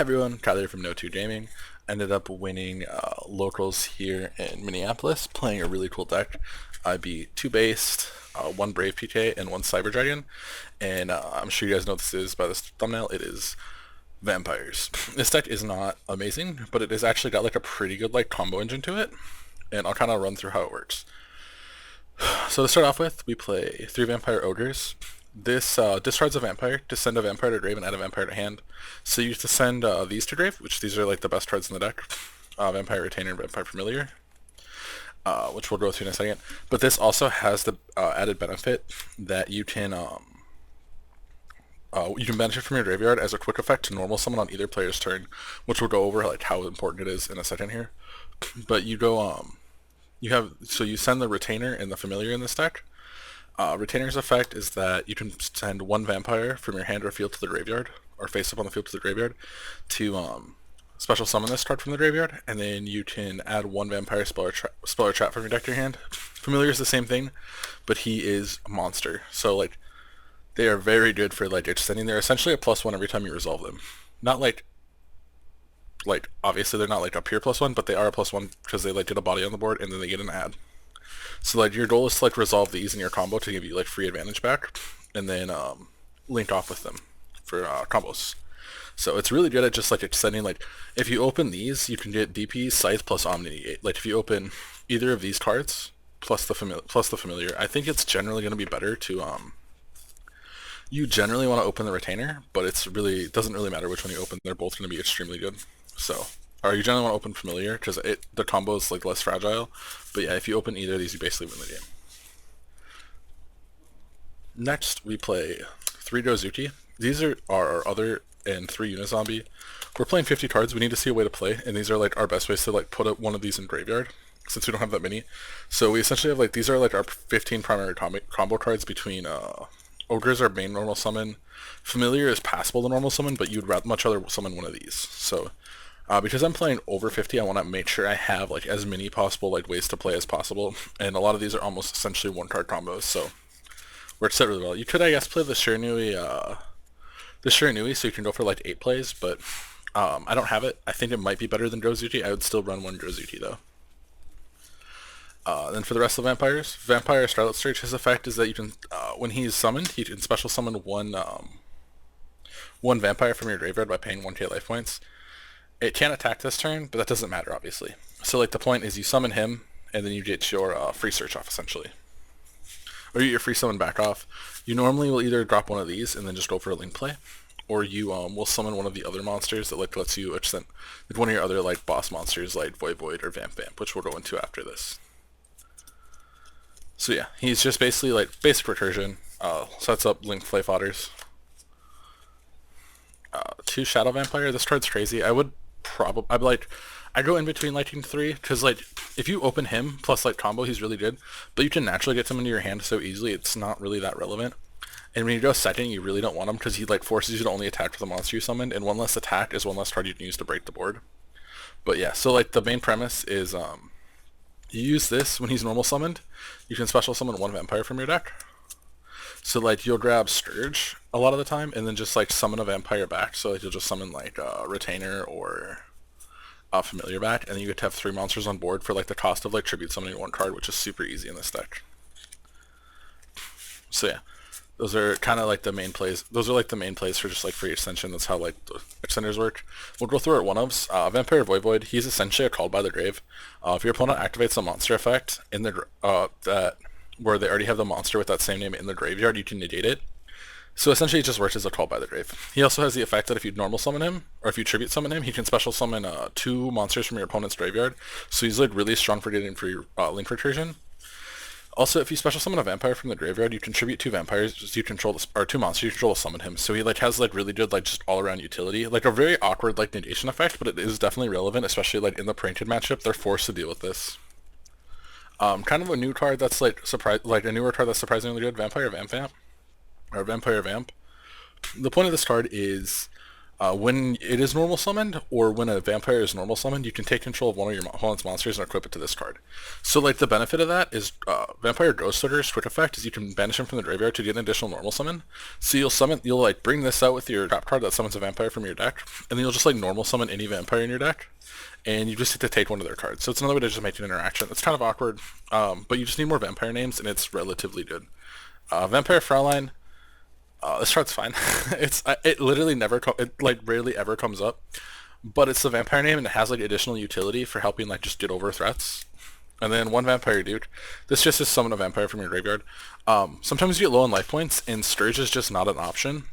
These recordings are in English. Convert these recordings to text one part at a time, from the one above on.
Everyone, Kyler from No 2 Gaming. Ended up winning locals here in Minneapolis, playing a really cool deck. I beat 2 based, 1 Brave PK, and 1 Cyber Dragon. And I'm sure you guys know what this is by this thumbnail. It is vampires. This deck is not amazing, but it has actually got like a pretty good like combo engine to it. And I'll kind of run through how it works. So to start off with, we play 3 Vampire Ogres. This discards a vampire to send a vampire to grave and add a vampire to hand. So you used to send these to grave, which these are like the best cards in the deck. Vampire Retainer and Vampire Familiar, which we'll go through in a second. But this also has the added benefit that you can benefit from your graveyard as a quick effect to normal summon on either player's turn, which we'll go over like how important it is in a second here. But you go you send the Retainer and the Familiar in this deck. Retainer's effect is that you can send 1 vampire from your hand or field to the graveyard, or face up on the field to the graveyard, to special summon this card from the graveyard, and then you can add 1 vampire spell or trap from your deck to your hand. Familiar is the same thing, but he is a monster. So like, they are very good for like extending. They're essentially a +1 every time you resolve them. Not like obviously they're not like a pure +1, but they are a +1 because they like get a body on the board and then they get an add. So like your goal is to like resolve these in your combo to give you like free advantage back, and then link off with them for combos. So it's really good at just like extending. Like if you open these, you can get DP, Scythe plus Omni. Like if you open either of these cards plus the familiar, I think it's generally going to be better to you generally want to open the Retainer, but it doesn't really matter which one you open. They're both going to be extremely good. So. Or you generally want to open Familiar because the combo is like less fragile. But yeah, if you open either of these, you basically win the game. Next, we play 3 Gozuki. These are our other and 3 Unizombie. We're playing 50 cards. We need to see a way to play, and these are like our best ways to like put one of these in graveyard since we don't have that many. So we essentially have like these are like our 15 primary combo cards between Ogres are main normal summon. Familiar is passable to normal summon, but you'd much rather summon one of these. So. Because I'm playing over 50, I want to make sure I have like as many possible like ways to play as possible, and a lot of these are almost essentially 1-card combos, so works out really well. You could, I guess, play the Shiranui, so you can go for like 8 plays, but I don't have it. I think it might be better than Gozuki. I would still run 1 Gozuki though. Then for the rest of the vampires, Vampire Starlight Surge, his effect is that you can, when he's summoned, he can special summon one vampire from your graveyard by paying 1k life points. It can't attack this turn, but that doesn't matter, obviously. So, like, the point is you summon him, and then you get your free search off, essentially. Or you get your free summon back off. You normally will either drop one of these and then just go for a link play, or you will summon one of the other monsters that, like, lets you extend, like, one of your other, like, boss monsters, like Voivode or Vamp, which we'll go into after this. So, yeah, he's just basically, like, basic recursion, sets up link play fodders. 2 Shadow Vampire, this card's crazy. I go in between liking 3, because like if you open him plus like combo, he's really good, but you can naturally get him into your hand so easily it's not really that relevant. And when you go second, you really don't want him because he like forces you to only attack with the monster you summoned, and 1 less attack is 1 less card you can use to break the board. But yeah, so like the main premise is you use this when he's normal summoned. You can special summon 1 vampire from your deck. So like you'll grab Scourge a lot of the time and then just like summon a vampire back. So like you'll just summon like Retainer or Familiar back, and then you get to have 3 monsters on board for like the cost of like tribute summoning 1 card, which is super easy in this deck. So yeah, those are kind of like the main plays. Those are like the main plays for just like free extension. That's how like the extenders work. We'll go through it one-ofs. Vampire Voivode, he's essentially a Called by the Grave. If your opponent activates a monster effect in the where they already have the monster with that same name in the graveyard, you can negate it. So essentially it just works as a Call by the Grave. He also has the effect that if you normal summon him, or if you tribute summon him, he can special summon 2 monsters from your opponent's graveyard. So he's like really strong for getting free link recursion. Also, if you special summon a vampire from the graveyard, you contribute 2 vampires you control, or 2 monsters you control to summon him. So he like has like really good like just all around utility, like a very awkward like negation effect, but it is definitely relevant, especially like in the Painted matchup. They're forced to deal with this. Kind of a new card that's like a newer card that's surprisingly good, Vampire Vamp. Or Vampire Vamp. The point of this card is When it is normal summoned, or when a vampire is normal summoned, you can take control of one of your opponent's monsters and equip it to this card. So like the benefit of that is Vampire Ghost Order's quick effect is you can banish him from the graveyard to get an additional normal summon. So you'll like bring this out with your top card that summons a vampire from your deck, and then you'll just like normal summon any vampire in your deck, and you just get to take one of their cards. So it's another way to just make an interaction. It's kind of awkward, but you just need more vampire names, and it's relatively good. Vampire Fraulein. This card's fine. It literally it like rarely ever comes up, but it's the vampire name and it has like additional utility for helping like just get over threats. And then one Vampire Duke. This just is summon a vampire from your graveyard. Sometimes you get low on life points and Scourge is just not an option.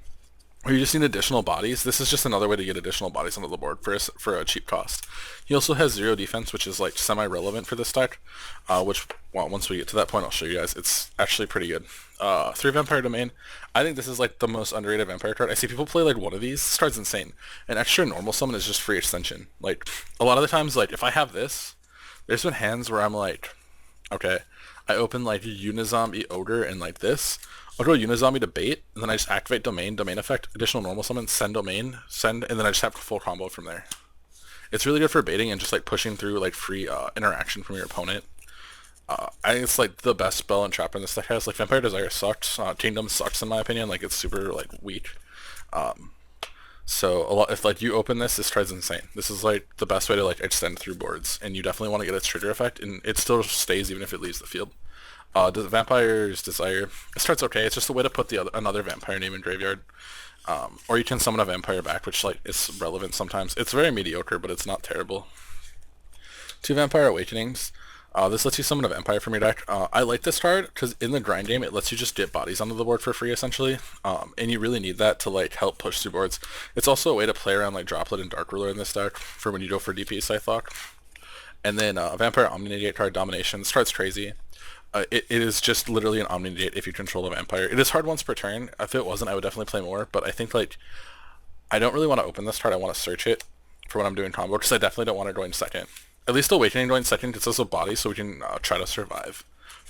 Or you just need additional bodies. This is just another way to get additional bodies onto the board for a cheap cost. He also has 0 defense, which is like semi-relevant for this deck, which, well, once we get to that point, I'll show you guys. It's actually pretty good. 3 Vampire Domain. I think this is like the most underrated vampire card. I see people play like one of these. This card's insane. An extra normal summon is just free extension. Like, a lot of the times, like, if I have this, there's been hands where I'm like, okay, I open like Unizombie Ogre and like this. I'll go Unizombie to bait, and then I just activate domain effect, additional normal summon, send domain, send, and then I just have a full combo from there. It's really good for baiting and just like pushing through like free interaction from your opponent. I think it's like the best spell and trap in this deck has. Like Vampire Desire sucks, Kingdom sucks in my opinion. Like it's super like weak. So if like you open this card's insane. This is like the best way to like extend through boards, and you definitely want to get its trigger effect, and it still stays even if it leaves the field. The Vampire's Desire. It starts okay. It's just a way to put another vampire name in graveyard. Or you can summon a vampire back, which like is relevant sometimes. It's very mediocre, but it's not terrible. 2 Vampire Awakenings. This lets you summon a vampire from your deck. I like this card because in the grind game, it lets you just get bodies onto the board for free, essentially. And you really need that to like help push through boards. It's also a way to play around like Droplet and Dark Ruler in this deck for when you go for DP Scythe Lock. And then Vampire Omni-Negate card, Domination. This card's crazy. It is just literally an Omni-Negate if you control a vampire. It is hard once per turn. If it wasn't, I would definitely play more. But I think like I don't really want to open this card. I want to search it for when I'm doing combo because I definitely don't want to go in second. At least Awakening going second gets us a body so we can try to survive.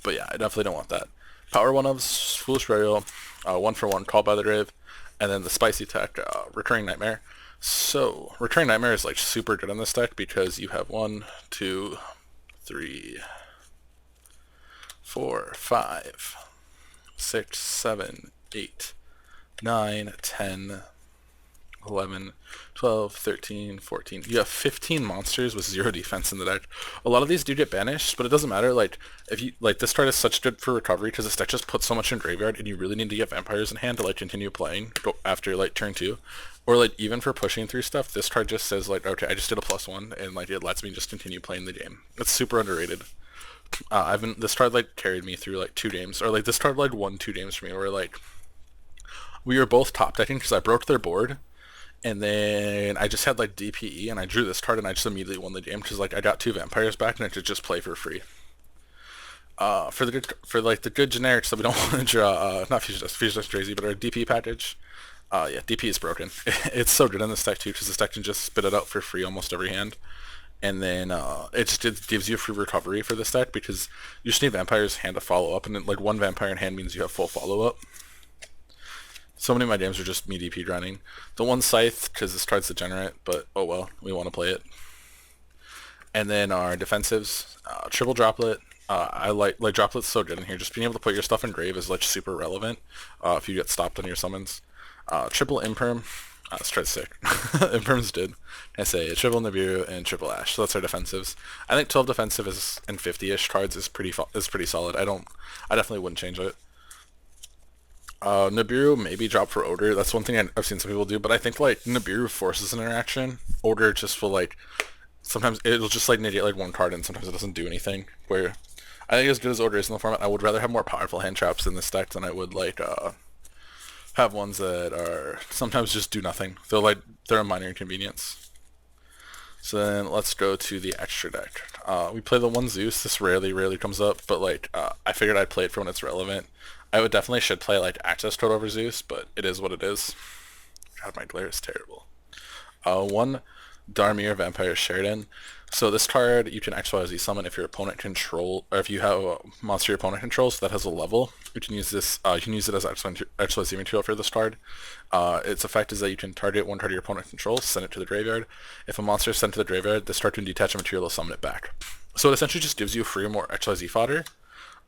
But yeah, I definitely don't want that. Power 1-ofs, Foolish Burial, 1-for-1, Called by the Grave, and then the spicy tech, Recurring Nightmare. So, Recurring Nightmare is like super good in this deck because you have 1, 2, 3, 4, 5, 6, 7, 8, 9, 10, 11, 12, 13, 14. You have 15 monsters with 0 defense in the deck. A lot of these do get banished, but it doesn't matter. Like, if you like, this card is such good for recovery because this deck just puts so much in graveyard, and you really need to get vampires in hand to like continue playing after like turn 2, or like even for pushing through stuff. This card just says like, okay, I just did a +1, and like it lets me just continue playing the game. It's super underrated. This card like carried me through like 2 games, or like this card like won 2 games for me, where like we were both top decking because I broke their board, and then I just had like DPE, and I drew this card, and I just immediately won the game because like I got 2 vampires back, and I could just play for free. For the good generics that we don't want to draw, not Fusion Dust crazy, but our DP package. Yeah, DP is broken. It's so good in this deck too because this deck can just spit it out for free almost every hand. And then it gives you free recovery for this deck because you just need Vampire's hand to follow up, and then, like 1 Vampire in hand means you have full follow up. So many of my games are just me DP grinding. The 1 Scythe because this card's degenerate, but oh well, we want to play it. And then our defensives, triple Droplet. I like Droplet's so good in here. Just being able to put your stuff in grave is like super relevant if you get stopped on your summons. Triple Imperm. This card's sick. Imperm's good. I say triple Nibiru and triple Ash. So that's our defensives. I think 12 defensive and 50-ish cards is pretty solid. I definitely wouldn't change it. Nibiru maybe drop for Ogre. That's one thing I've seen some people do, but I think like Nibiru forces an interaction. Ogre just will like sometimes it'll just like negate like 1 card, and sometimes it doesn't do anything. Where I think as good as Ogre is in the format, I would rather have more powerful hand traps in this deck than I would like have ones that are sometimes just do nothing. They're a minor inconvenience. So then let's go to the extra deck. We play the 1 Zeus. This rarely comes up, but like I figured I'd play it for when it's relevant. I would definitely should play like Access Code over Zeus, but it is what it is. God, my glare is terrible. 1 Darmir Vampire Sheridan. So this card you can XYZ summon if your opponent control, or if you have a monster your opponent controls that has a level. You can use this. You can use it as XYZ material for this card. Its effect is that you can target one card your opponent controls, send it to the graveyard. If a monster is sent to the graveyard, this card can detach a material to summon it back. So it essentially just gives you free more XYZ fodder,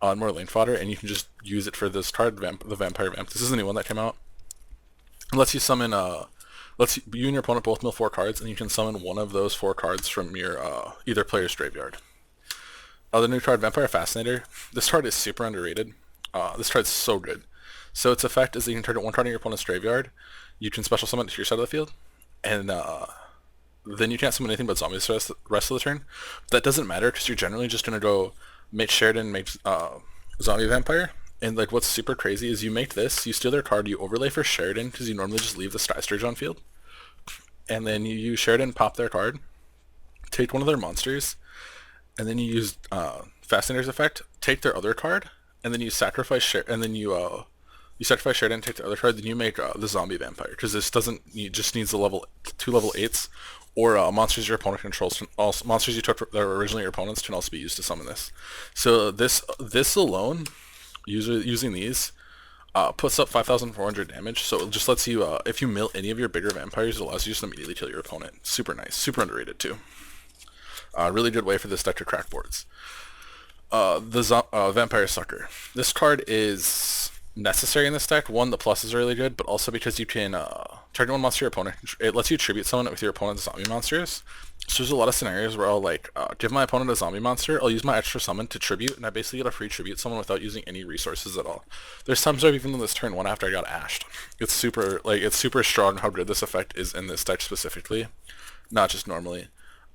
more lane fodder, and you can just use it for this card, the Vampire Vamp. This is the new one that came out. It lets you summon you and your opponent both mill 4 cards, and you can summon one of those 4 cards from your either player's graveyard. The new card, Vampire Fascinator. This card is super underrated. This card's so good. So its effect is that you can target one card in your opponent's graveyard. You can special summon it to your side of the field, and then you can't summon anything but zombies the rest of the turn. That doesn't matter because you're generally just gonna go make Sheridan, make Zombie Vampire. And like what's super crazy is you make this, you steal their card, you overlay for Sheridan because you normally just leave the Sky Sturge on field. And then you use Sheridan, pop their card, take one of their monsters, and then you use Fascinator's effect, take their other card, and then you sacrifice you sacrifice Sheridan, take the other card, then you make the Zombie Vampire because this doesn't. It just needs the 2 level 8s, or monsters your opponent controls. Monsters you took that were originally your opponents can also be used to summon this. So this alone, using these. Puts up 5,400 damage, so it just lets you, if you mill any of your bigger vampires, it allows you just immediately kill your opponent. Super nice, super underrated too. Really good way for this deck to crack boards. Vampire Sucker. This card is necessary in this deck. One, the plus is really good, but also because you can target one monster your opponent. It lets you tribute summon it with your opponent's zombie monsters. So there's a lot of scenarios where I'll like give my opponent a zombie monster, I'll use my extra summon to tribute, and I basically get a free tribute summon without using any resources at all. There's times where I've even done this turn 1 after I got ashed. It's super strong how good this effect is in this deck specifically, not just normally.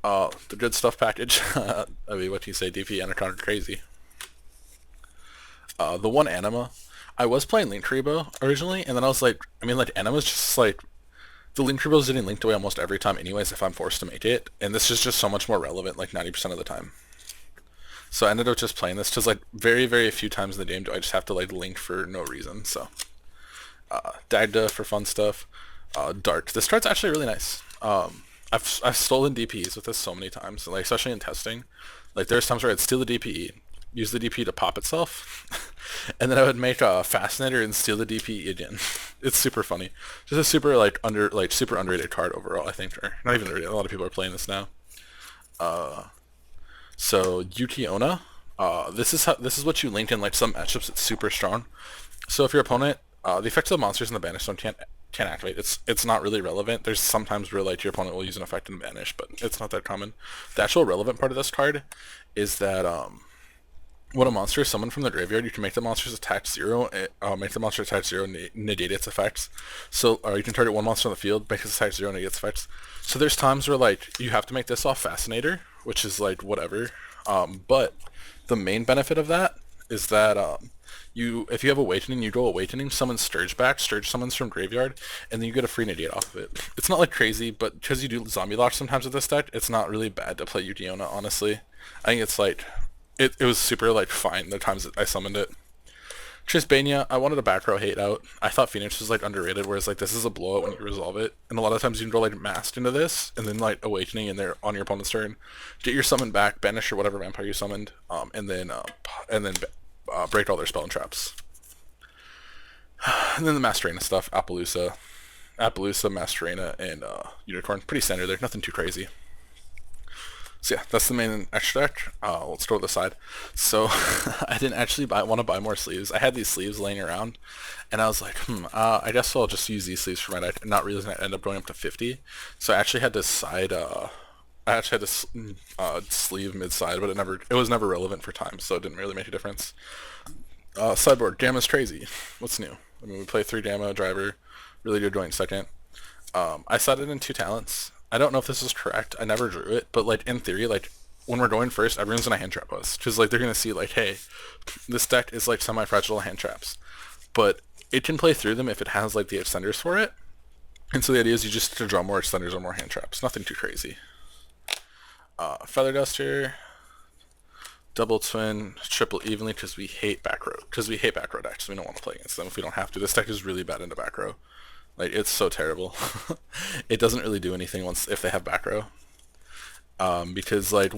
The good stuff package, I mean, what do you say, DP Anaconda crazy. The one Anima, I was playing Link Kuriboh originally, and then I was like, Anima's just like, the Link Kuriboh is getting linked away almost every time anyways if I'm forced to make it, and this is just so much more relevant like 90% of the time. So I ended up just playing this because like very, very few times in the game do I just have to like link for no reason, so. Dagda for fun stuff. Dart. This card's actually really nice. I've stolen DPs with this so many times, like especially in testing. Like there's times where I'd steal the DP, use the DP to pop itself, and then I would make a Fascinator and steal the DP again. It's super funny. Just a super super underrated card overall, I think. Or not even underrated. A lot of people are playing this now. So Utiona. This is what you link in like some matchups. It's super strong. So if your opponent, the effects of the monsters in the banish zone can't activate. It's not really relevant. There's sometimes where like your opponent will use an effect in the banish, but it's not that common. The actual relevant part of this card is that when a monster is summoned from the graveyard, you can make the monster's attack 0, negate its effects. So you can target one monster on the field, make its attack 0, negate its effects. So there's times where like you have to make this off Fascinator, which is like whatever. But the main benefit of that is that if you have Awakening, you go Awakening, summon Sturge back, Sturge summons from graveyard, and then you get a free negate off of it. It's not like crazy, but because you do zombie lock sometimes with this deck, it's not really bad to play Utiona, honestly. I think it's like it was super like fine the times that I summoned it. Trisbania, I wanted a back row hate out. I thought Phoenix was like underrated, whereas like this is a blowout when you resolve it. And a lot of times you can go like masked into this, and then like Awakening in there on your opponent's turn, get your summon back, banish or whatever vampire you summoned, and then break all their spell and traps. And then the Masquerena stuff, Appaloosa, Masquerena, and Unicorn. Pretty standard there, nothing too crazy. So yeah, that's the main extra deck. Let's go to the side. So I didn't actually want to buy more sleeves. I had these sleeves laying around, and I was like, I guess I'll just use these sleeves for my deck, not realizing I end up going up to 50. So I actually had to sleeve mid-side, but it was never relevant for time, so it didn't really make a difference. Sideboard, Gamma's crazy. What's new? I mean, we play 3 Gamma, Driver, really good going second. I set it in 2 talents. I don't know if this is correct. I never drew it, but like in theory, like when we're going first, everyone's gonna hand trap us, because like they're gonna see like, hey, this deck is like semi-fragile hand traps, but it can play through them if it has like the extenders for it. And so the idea is you just to draw more extenders or more hand traps. Nothing too crazy. Feather Duster, Double Twin, Triple Evenly, because we hate back row. Because we hate back row decks. We don't want to play against them if we don't have to. This deck is really bad into back row. Like it's so terrible. It doesn't really do anything once if they have back row. Because like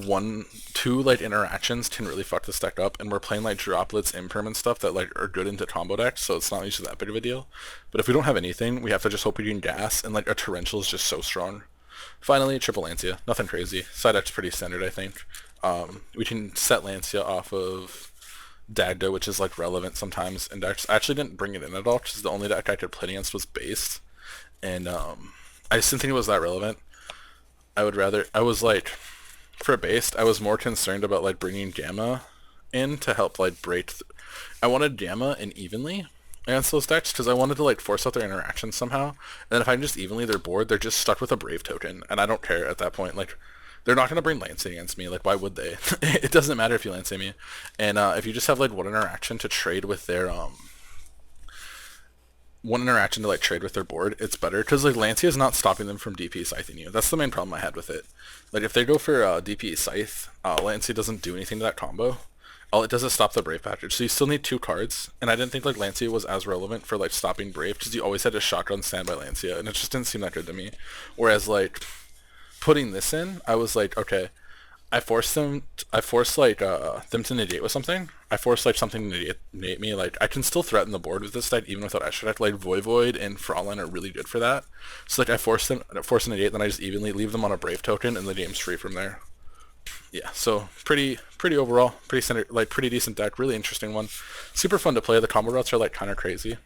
two like interactions can really fuck this deck up, and we're playing like droplets, imperm, and stuff that like are good into combo decks, so it's not usually that big of a deal. But if we don't have anything, we have to just hope we can gas, and like a torrential is just so strong. Finally, triple Lancia, nothing crazy. Side deck's pretty standard, I think. We can set Lancia off of Dagda, which is like relevant sometimes in decks. I actually didn't bring it in at all because the only deck I could play against was based, and I just didn't think it was that relevant. I was like, for based, I was more concerned about like bringing Gamma in to help like I wanted Gamma in evenly against those decks because I wanted to like force out their interactions somehow. And then if I'm just evenly their board, they're just stuck with a Brave token, and I don't care at that point. Like, they're not gonna bring Lancing against me. Like, why would they? It doesn't matter if you Lancing me. And if you just have like one interaction to like trade with their board, it's better because like Lancia is not stopping them from DP scything you. That's the main problem I had with it. Like if they go for DP scythe, Lancia doesn't do anything to that combo. All it does is stop the Brave package. So you still need two cards, and I didn't think like Lancia was as relevant for like stopping Brave because you always had to shotgun standby Lancia, and it just didn't seem that good to me. Whereas like putting this in, I was like, okay, I forced like them to negate with something. I forced like something to negate me. Like I can still threaten the board with this deck even without extra deck. Like Voivode and Fraulein are really good for that. So like I force a negate, then I just evenly leave them on a Brave token, and the game's free from there. Yeah, so pretty overall, pretty standard, like pretty decent deck, really interesting one, super fun to play. The combo routes are like kind of crazy.